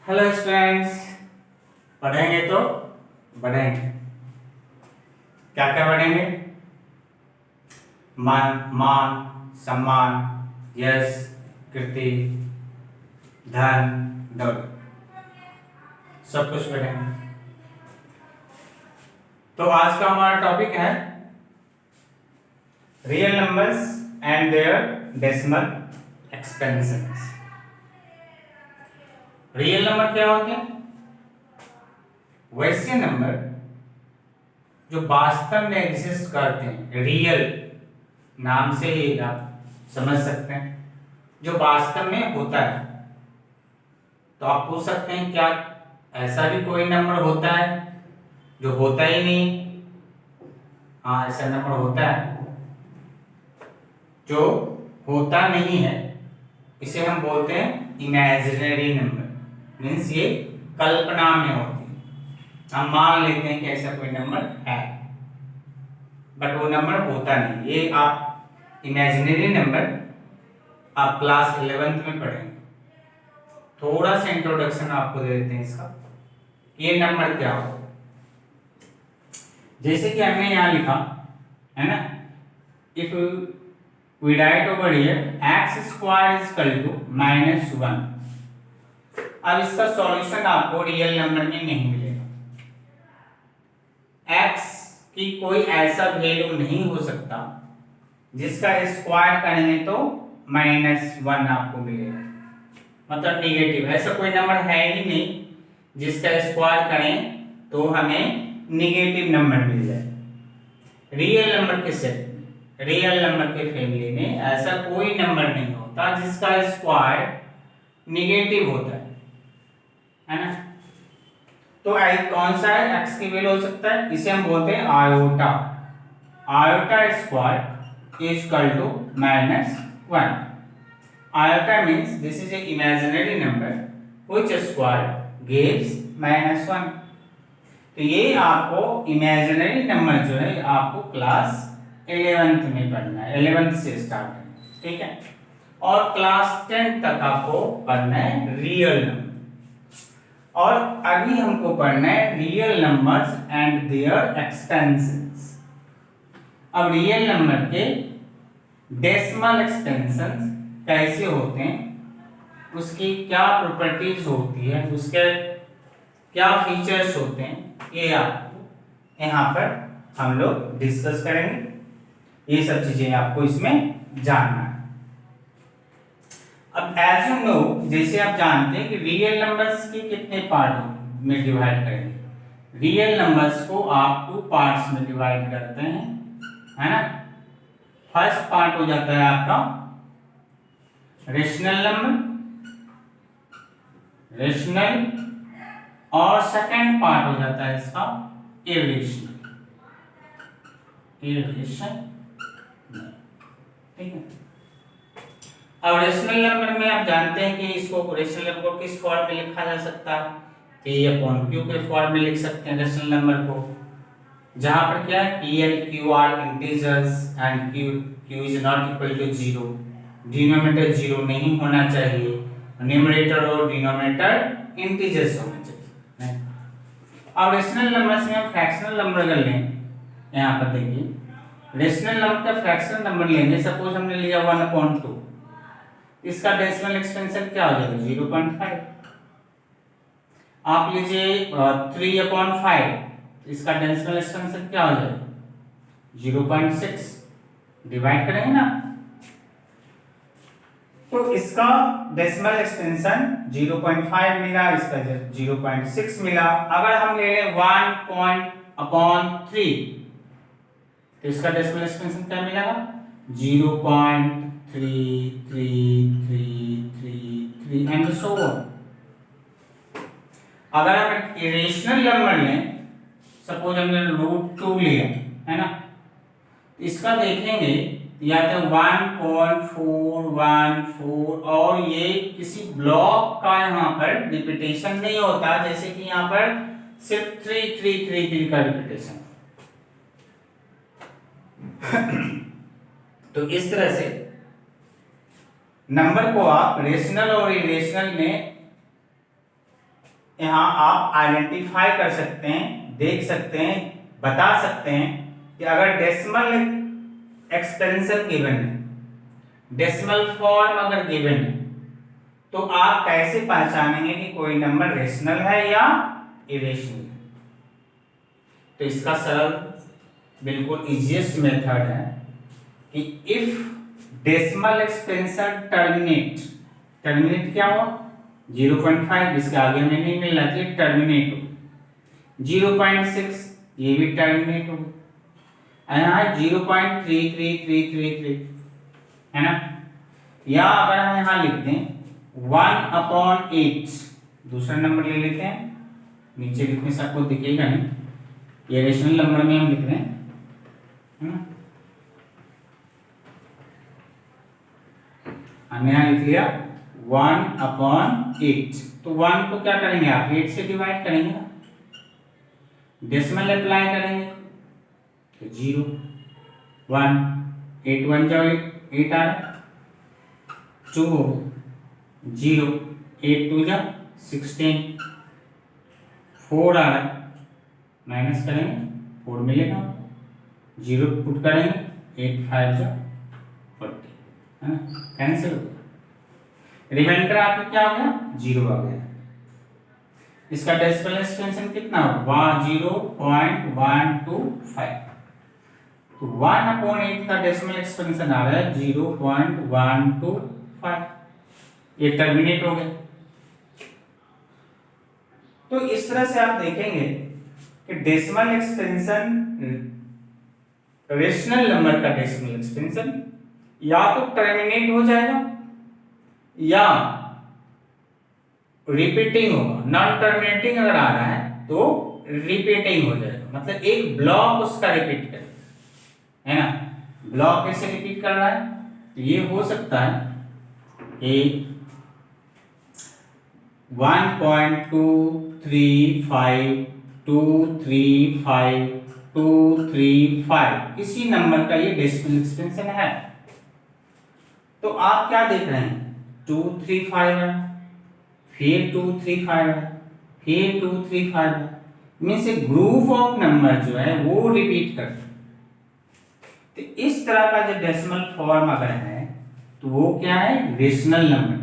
Hello students, पढ़ेंगे तो बढ़ेंगे। क्या क्या पढ़ेंगे? मान, सम्मान, यश, कीर्ति, धन, दौलत, सब कुछ पढ़ेंगे। तो आज का हमारा टॉपिक है real numbers and their decimal expansions. Real number क्या होते हैं? वैसे नंबर जो वास्तव में एग्जिस्ट करते हैं। रियल नाम से ही आप समझ सकते हैं, जो वास्तव में होता है। तो आप पूछ सकते हैं क्या ऐसा भी कोई नंबर होता है जो होता ही नहीं? हाँ, ऐसा नंबर होता है जो होता नहीं है। इसे हम बोलते हैं इमेजिनरी नंबर। मीन्स ये कल्पना में होती है। हम मान लेते हैं कि ऐसा कोई नंबर है, बट वो नंबर होता नहीं। ये आप इमेजिनरी नंबर आप क्लास 11th में पढ़ेंगे। थोड़ा सा इंट्रोडक्शन आपको दे देते हैं इसका, ये नंबर क्या हो। जैसे कि हमने यहाँ लिखा है ना, if we write over here x square is equal to -1। अब इसका सॉल्यूशन आपको रियल नंबर में नहीं मिलेगा। x की कोई ऐसा वैल्यू नहीं हो सकता जिसका स्क्वायर करेंगे तो -1 आपको मिलेगा, मतलब निगेटिव। ऐसा कोई नंबर है ही नहीं जिसका स्क्वायर करें तो हमें निगेटिव नंबर मिल जाए। रियल नंबर के सेट में, रियल नंबर के फैमिली में ऐसा कोई नंबर नहीं होता जिसका स्क्वायर निगेटिव होता है ना। तो कौन सा है? x की वैल्यू हो सकता है, इसे हम बोलते हैं iota. Iota square is equal to -1। Iota means this is a imaginary number which square gives -1। तो ये आपको इमेजिनरी नंबर जो है आपको क्लास 11th में पढ़ना है। 11th से स्टार्ट है, ठीक है। और क्लास 10 तक आपको पढ़ना है रियल नंबर। और अभी हमको पढ़ना है real numbers and their expansions. अब रियल नंबर के डेसिमल एक्सपेंशंस कैसे होते हैं, उसकी क्या प्रॉपर्टीज होती है, उसके क्या फीचर्स होते हैं, ये आपको यहाँ पर हम लोग डिस्कस करेंगे। ये सब चीजें आपको इसमें जानना है। अब एज यू नो, जैसे आप जानते हैं कि रियल नंबर्स के कितने पार्ट में डिवाइड करेंगे। रियल नंबर्स को आप 2 पार्ट्स में डिवाइड करते हैं, है ना। फर्स्ट पार्ट हो जाता है आपका रेशनल नंबर, रेशनल, और सेकंड पार्ट हो जाता है इसका इरेशनल, इरेशनल, ठीक है। अब रेशनल नंबर में आप जानते हैं कि इसको रेशनल नंबर को किस फॉर्म में लिखा जा सकता है? P/Q के फॉर्म में लिख सकते हैं रेशनल नंबर को, जहां पर क्या है P and Q are integers and Q is not equal to 0। Denominator 0 नहीं होना चाहिए, न्यूमरेटर और डिनोमिनेटर इंटीजर्स होना चाहिए। अब रेशनल नंबर से हम फ्रैक्शनल नंबर कर लें। यहाँ पर देखिए रेशनल नंबर का फ्रैक्शनल नंबर लेंगे। सपोज हमने लिया 1/2, इसका डेसिमल एक्सपेंशन क्या हो जाएगा? 0.5। आप लीजिए 3/5, इसका डेसिमल एक्सपेंशन क्या हो जाएगा? 0.6। डिवाइड करेंगे ना, तो इसका डेसिमल एक्सपेंशन 0.5 मिला, इसका 0.6 मिला। अगर हम ले लें 1/3, तो इसका डेसिमल एक्सपेंशन क्या मिलेगा? 0.3333 एंड सो ऑन। अगर हम इरेशनल नंबर लें, सपोज हमने √2 लिया, है ना, इसका देखेंगे या तो 1.414, और ये किसी ब्लॉक का यहाँ पर रिपीटेशन नहीं होता, जैसे कि यहाँ पर सिर्फ 3333 का रिपीटेशन। तो इस तरह से नंबर को आप रेशनल और इरेशनल में यहाँ आप आइडेंटिफाई कर सकते हैं, देख सकते हैं, बता सकते हैं कि अगर डेसिमल एक्सपेंशन गिवन है, डेसिमल फॉर्म अगर गिवन है, तो आप कैसे पहचानेंगे कि कोई नंबर रेशनल है या इरेशनल है। तो इसका सरल बिल्कुल इजीएस्ट मेथड है कि इफ डेसिमल एक्सपेंशन टर्मिनेट क्या हुआ 0.5, इसके आगे में नहीं मिलना चाहिए, टर्मिनेट हो 0.6, ये भी टर्मिनेट हो, यहाँ 0.3333 है ना। या अगर हम यहाँ लिख दें 1/8, दूसरा नंबर ले लेते हैं, नीचे लिखने से आपको दिखेगा नहीं, ये रेशनल नंबर में हम लिख रहे हैं, है ना। हमने यहाँ लिख लिया 1/8, तो 1 को क्या करेंगे आप 8 से डिवाइड करेंगे ना, डेसिमल अप्लाई करेंगे तो 0 1 8 1 जाओ 8 आ रहा, 2 0 8 2 जा 16, 4 आ रहा, माइनस करेंगे 4 मिलेगा, 0 पुट करेंगे 8 5 जा 40, है ना, कैंसिल हो गया, रिमाइंडर आपका क्या हो गया 0 आ गया। इसका डेसिमल एक्सपेंशन कितना होगा 0.125, तो 1/8 का डेसिमल एक्सपेंशन आ रहा है 0.125, ये टर्मिनेट हो गया। तो इस तरह से आप देखेंगे कि डेसिमल एक्सपेंशन, रेशनल नंबर का डेसिमल एक्सपेंशन या तो टर्मिनेट हो जाएगा या रिपीटिंग होगा। नॉन टर्मिनेटिंग अगर आ रहा है तो रिपीटिंग हो जाएगा, मतलब एक ब्लॉक उसका रिपीट करे, है ना। ब्लॉक कैसे रिपीट कर रहा है, तो ये हो सकता है कि 1.235235235 किसी नंबर का ये डेसिमल एक्सपेंशन है। तो आप क्या देख रहे हैं 235 है, फिर 235 है, फिर 235 है, means A group of number जो है वो रिपीट करते हैं। तो इस तरह का जो डेसिमल फॉर्म अगर है तो वो क्या है रेशनल नंबर,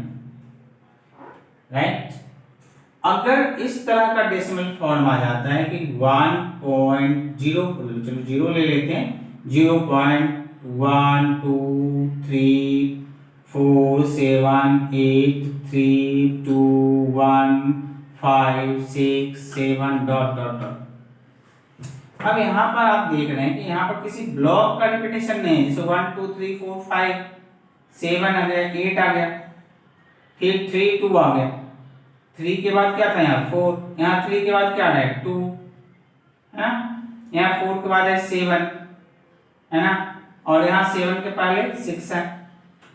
राइट। अगर इस तरह का डेसिमल फॉर्म आ जाता है कि 1.0, चलो 0 ले लेते हैं, 0.1234783215667 डॉट डॉट डॉट। अब यहाँ पर आप देख रहे हैं कि यहाँ पर किसी ब्लॉक का रिपीटेशन नहीं है, जैसे 1 2 3 4 5 7 आ गया, 8 आ गया, फिर 3 2 आ गया, 3 के बाद क्या था यहाँ 4, यहाँ 3 के बाद क्या है 2, है ना, यहाँ 4 के बाद है 7, है ना, और यहाँ 7 के पहले 6 है।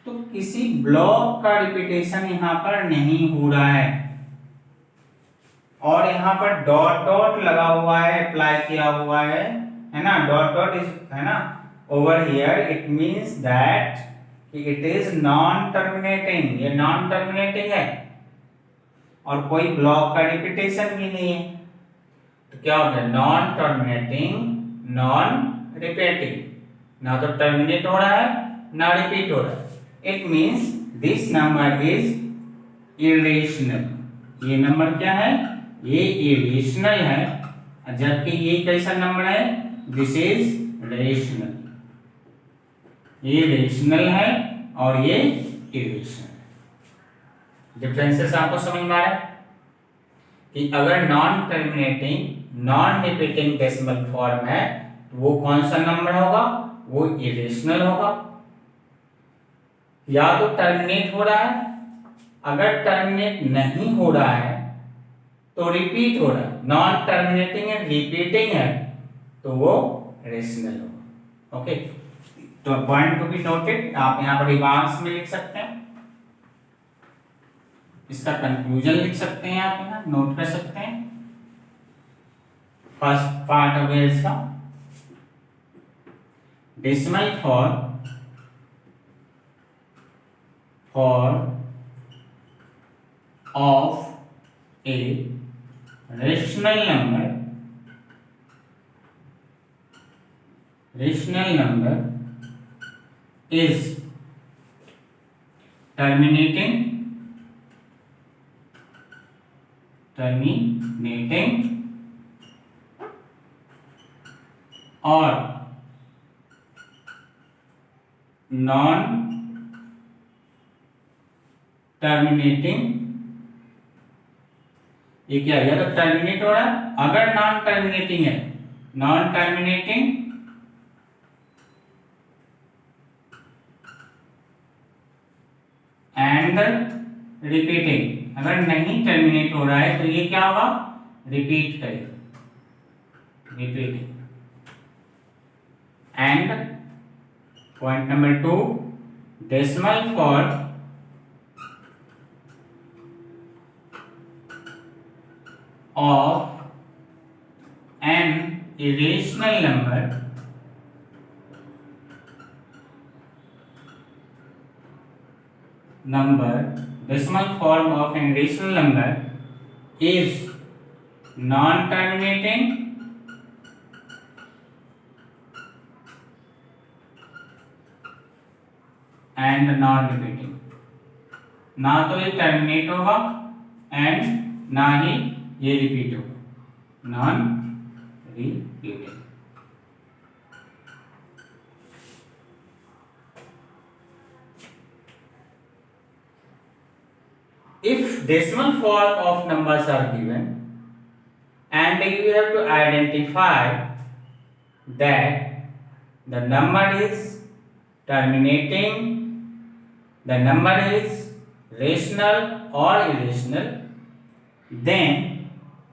तो किसी ब्लॉक का रिपीटेशन यहाँ पर नहीं हो रहा है, और यहाँ पर डॉट डॉट लगा हुआ है, अप्लाई किया हुआ है ना, डॉट डॉट इज, है ना, over here, it means that it is non terminating, ये नॉन टर्मिनेटिंग है और कोई ब्लॉक का रिपीटेशन भी नहीं है। तो क्या हो गया नॉन टर्मिनेटिंग नॉन रिपीटिंग, ना तो टर्मिनेट हो रहा है ना रिपीट हो रहा है, it means this number is irrational. ये नंबर क्या है, ये इरेशनल है, जबकि ये कैसा नंबर है, दिस इज रेशनल। ये रेशनल है और ये इरेशनल। डिफरेंसेस आपको समझ में आया कि अगर non terminating non repeating decimal form है तो वो कौन सा नंबर होगा, वो इरेशनल होगा। या तो टर्मिनेट हो रहा है, अगर टर्मिनेट नहीं हो रहा है तो रिपीट हो रहा है, नॉन टर्मिनेटिंग एंड रिपीटिंग है तो वो रेशनल होगा। ओके, तो पॉइंट टू बी नोटेड, आप यहाँ पर रिमार्क्स में लिख सकते हैं, इसका कंक्लूजन लिख सकते हैं, आप यहाँ नोट कर सकते हैं। फर्स्ट पार्ट हो गया इसका, decimal form of A rational number is terminating or non terminating। ये क्या है, या तो टर्मिनेट हो रहा है, अगर नॉन टर्मिनेटिंग है, नॉन टर्मिनेटिंग एंड रिपीटिंग। अगर नहीं टर्मिनेट हो रहा है तो ये क्या होगा, रिपीट करेगा, repeating. And point number 2, decimal form of an irrational number decimal form of an irrational number is non-terminating and non-repeating। ना तो ये टर्मिनेट होगा एंड ना ही ये रिपीट होगा, non repeating. If decimal form of numbers are given and you have to identify that the number is terminating, the number is rational or irrational, then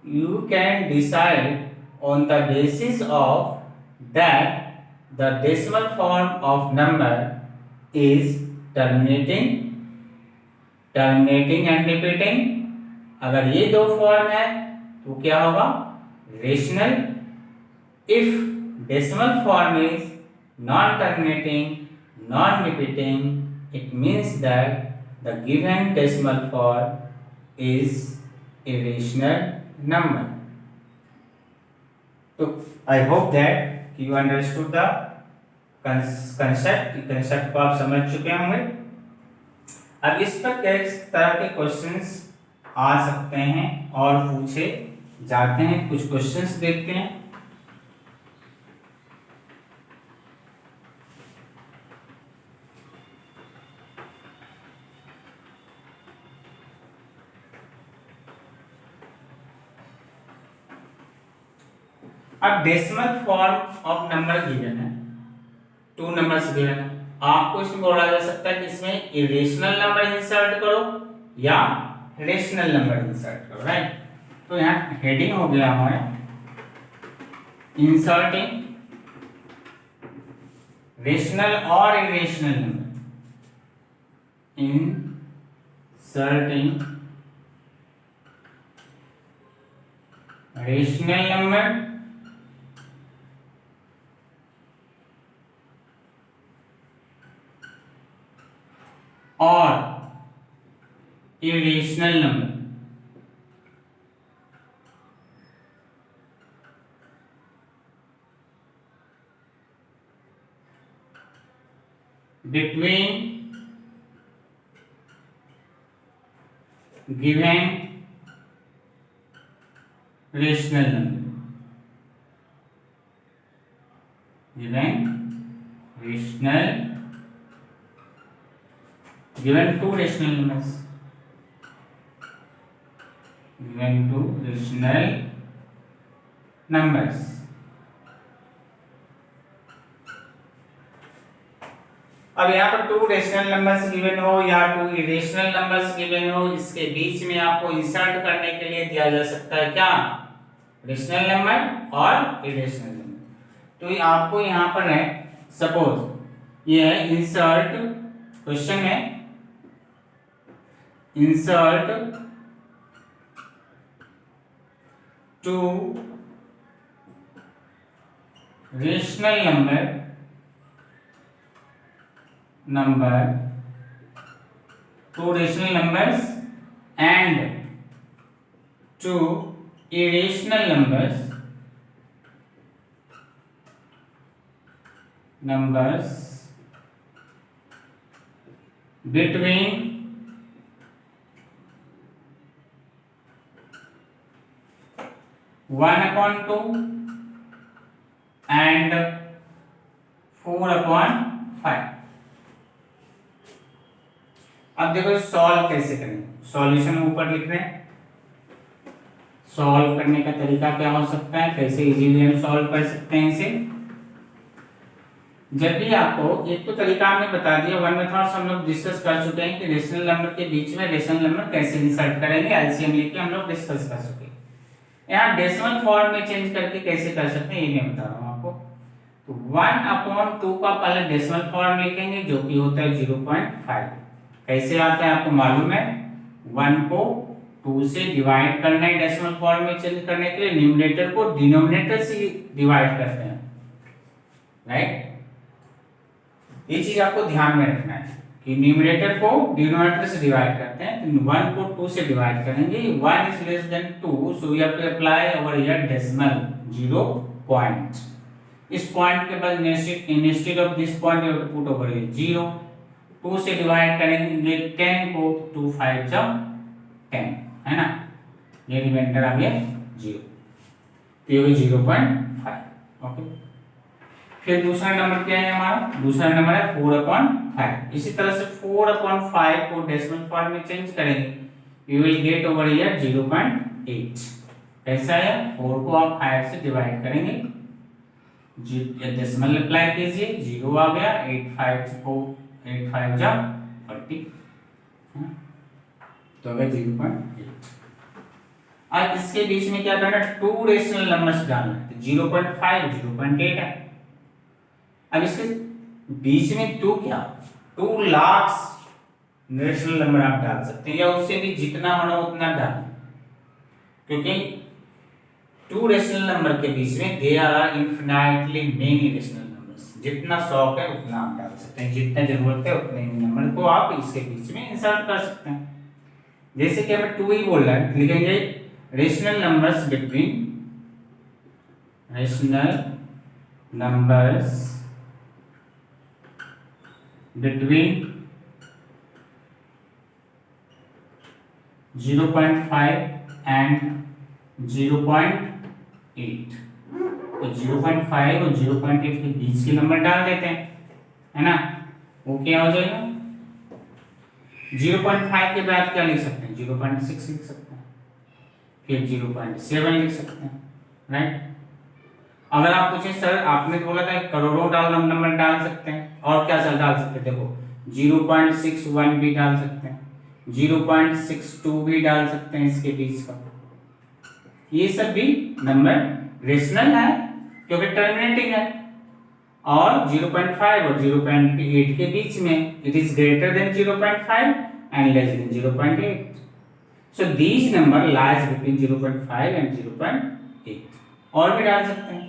you can decide on the basis of that the decimal form of number is terminating and repeating। अगर ये दो form है तो क्या होगा, rational. If decimal form is non terminating non repeating, it means that the given decimal form is irrational number। तो I hope that you understood the concept को आप समझ चुके होंगे। अब इस पर किस तरह के क्वेश्चंस आ सकते हैं और पूछे जाते हैं, कुछ क्वेश्चंस देखते हैं। अब decimal form of number given है, 2 नंबर्स गिवन है। आपको इसमें बोला जा सकता है कि इसमें इरेशनल नंबर इंसर्ट करो या रेशनल नंबर इंसर्ट करो, राइट। तो यहाँ हेडिंग हो गया हमारा इंसर्टिंग रेशनल और irrational number, inserting rational number और irrational number। between given rational number, given rational, given 2 rational numbers, given 2 rational numbers। अब यहाँ पर 2 रेशनल नंबर्स गिवन हो या 2 इरेशनल नंबर्स गिवन हो, इसके बीच में आपको इंसर्ट करने के लिए दिया जा सकता है क्या, रेशनल नंबर और इरेशनल नंबर। तो ये आपको यहाँ पर है, सपोज ये है इंसर्ट, क्वेश्चन है insert 2 rational number 2 rational numbers and 2 irrational numbers between 1/2 and 4/5। अब देखो सॉल्व कैसे करेंगे, सॉल्यूशन ऊपर लिख रहे हैं। सॉल्व करने का तरीका क्या हो सकता है, कैसे इजीली हम सॉल्व कर सकते हैं इसे। जब भी आपको एक तो तरीका हमने बता दिया, वन मेथड्स हम लोग डिस्कस कर चुके हैं कि रेशनल नंबर के बीच में रेशनल नंबर कैसे इंसर्ट करेंगे, एलसीएम लेके हम लोग डिस्कस कर चुके हैं। यहाँ डेसिमल फॉर्म में चेंज करके कैसे कर सकते हैं ये मैं बता रहा हूँ आपको। तो 1/2 का पहले डेसिमल फॉर्म लिखेंगे जो कि होता है 0.5। कैसे आता है आपको मालूम है, 1 को 2 से डिवाइड करना है डेसिमल फॉर्म में चेंज करने के लिए, न्यूमरेटर को डिनोमिनेटर से डिवाइड करते हैं, राइट। ये चीज आपको ध्यान में रखना है कि न्यूमरेटर को डिनोमिनेटर से डिवाइड करते हैं। तो 1 को 2 से डिवाइड करेंगे, 1 is less than 2, so we have to apply over here decimal 0 point। इस पॉइंट के बाद instead of this point you have to put over here 0। 2 से डिवाइड करेंगे 10 को, 2 5 जा 10, है ना, ये रिमाइंडर आ गया 0, तो ये 0.5। ओके, फिर दूसरा नंबर क्या है हमारा, दूसरा नंबर है 4/5। इसी तरह से 4/5 को डेसिमल फॉर्म में चेंज करेंगे, you will get over here 0.8। कैसा है, 4 को आप 5 से डिवाइड करेंगे, डेसिमल अप्लाई कीजिए, 0 आ गया, 8 5 जा 40, तो अगर 0.8। अब इसके बीच में क्या करना है, 2 रेशनल नंबर्स डालना है, तो 0.5 0.8 है। अब इसके बीच में 2 क्या, 2 लाख रेशनल नंबर आप डाल सकते हैं, या उससे भी जितना होना उतना डालें, क्योंकि 2 रेशनल नंबर के बीच में there are infinitely many rational numbers. जितना शौक है उतना आप डाल सकते हैं, जितना जरूरत है उतने ही नंबर को आप इसके बीच में इंसर्ट कर सकते हैं। जैसे कि हमें 2 ही बोल रहा है, लिखेंगे rational numbers between rational numbers between 0.5 and 0.8। तो 0.5 और 0.8 के बीच के नंबर डाल देते हैं, है ना, वो क्या हो जाएगा। 0.5 के बाद क्या लिख सकते हैं, 0.6 लिख सकते हैं, फिर 0.7 लिख सकते हैं, राइट। अगर आप पूछे सर आपने तो बोला था करोड़ों नंबर डाल सकते हैं, और क्या सर डाल सकते हैं, देखो 0.61 भी डाल सकते हैं, 0.62 भी डाल सकते हैं, इसके बीच का ये सब भी नंबर रेशनल है क्योंकि टर्मिनेटिंग है। और 0.5 और 0.8 के बीच में it is greater than 0.5 and less than 0.8, so these number lies between 0.5 and 0.8। और भी डाल सकते हैं,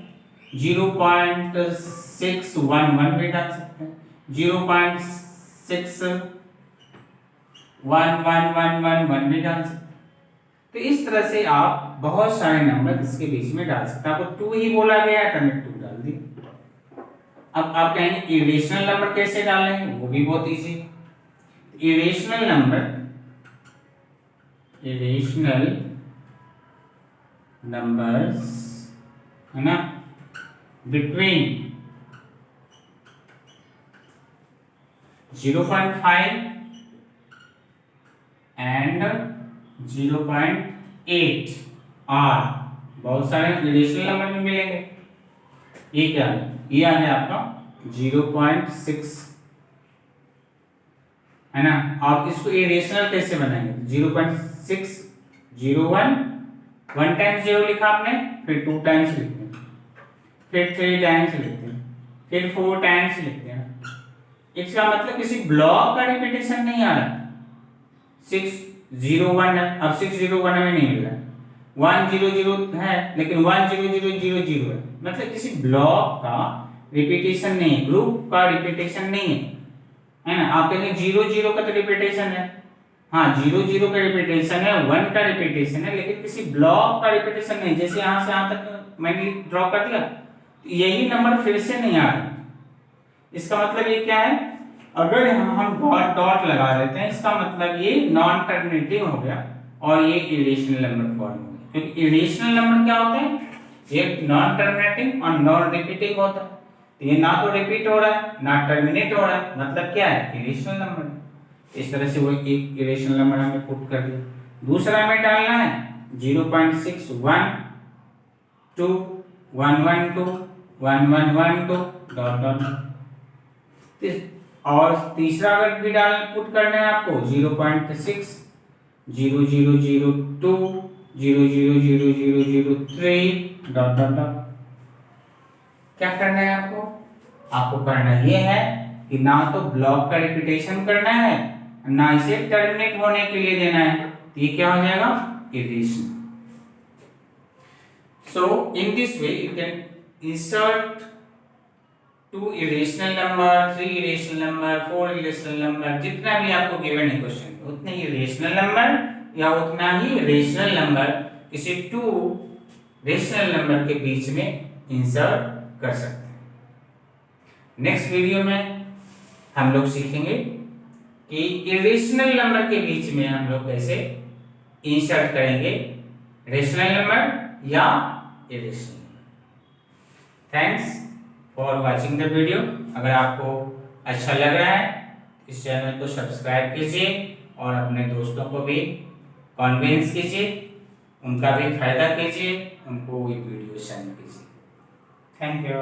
0.611 भी डाल सकते हैं, 0.61111 भी डाल सकते हैं। तो इस तरह से आप बहुत सारे नंबर इसके बीच में डाल सकते हैं। आपको 2 ही बोला गया है तो हमने 2 डाल दी। अब आप कहेंगे इरेशनल नंबर कैसे डालेंगे, वो भी बहुत इजी। इरेशनल नंबर्स है ना बिटवीन 0.5 एंड 0.8 आर बहुत सारे इरेशनल नंबर में मिलेंगे। ये क्या है, ये आ गया आपका 0.6, है ना। आप इसको इरेशनल कैसे बनाएंगे, 0.601, 1 टाइम्स 0 लिखा आपने, फिर 2 टाइम्स लिखते हैं, फिर 3 टाइम्स लिखते हैं, फिर 4 टाइम्स लिखते हैं। इसका मतलब किसी ब्लॉक का रिपीटेशन नहीं आ रहा। 601 है, अब 601 में नहीं मिल रहा है, 100 है लेकिन 10000 है, मतलब किसी ब्लॉक का रिपीटेशन नहीं है, ग्रुप का रिपीटेशन नहीं है, है ना। आप कहेंगे 00 का तो रिपीटेशन है हाँ 0 का रिपीटेशन है, 1 का रिपीटेशन है, लेकिन किसी ब्लॉक का रिपीटेशन नहीं। जैसे यहाँ से यहाँ तक मैंने ड्रॉ कर दिया, तो यही नंबर फिर से नहीं आ रहा। इसका मतलब ये क्या है, अगर यहाँ हम डॉट डॉट लगा देते हैं, इसका मतलब ये नॉन टर्मिनेटिव हो गया और ये इरेशनल नंबर फॉर्म हो गया। क्योंकि इरेशनल नंबर क्या होते हैं, एक नॉन टर्मिनेटिंग और नॉन रिपीटिंग होता है। तो ये ना तो रिपीट हो रहा है ना टर्मिनेट हो रहा है, मतलब क्या है, इरेशनल नंबर। इस तरह से वो एक इरेशनल नंबर हमें पुट कर दिया। दूसरा हमें डालना है 0.612 112 1112 डॉट डॉट। और तीसरा अगर भी डाल पुट करना है आपको 0.6 0002 00003 डॉट डॉट डॉट। क्या करना है आपको, आपको करना ये है कि ना तो ब्लॉक का रिपीटेशन करना है, ना इसे टर्मिनेट होने के लिए देना है। तो ये क्या हो जाएगा, irrational. So in this way you can insert 2 irrational number, 3 irrational number, 4 irrational number, जितना भी आपको गिवन है क्वेश्चन, उतने ही रेशनल नंबर या उतना ही रेशनल नंबर किसी 2 रेशनल नंबर के बीच में इंसर्ट कर सकते हैं। नेक्स्ट वीडियो में हम लोग सीखेंगे कि इरेशनल नंबर के बीच में हम लोग कैसे इंसर्ट करेंगे रेशनल नंबर या irrational number. Thanks for watching the video. अगर आपको अच्छा लग रहा है इस चैनल को सब्सक्राइब कीजिए और अपने दोस्तों को भी कन्विंस कीजिए, उनका भी फायदा कीजिए, उनको ये वीडियो सेंड कीजिए। Thank you.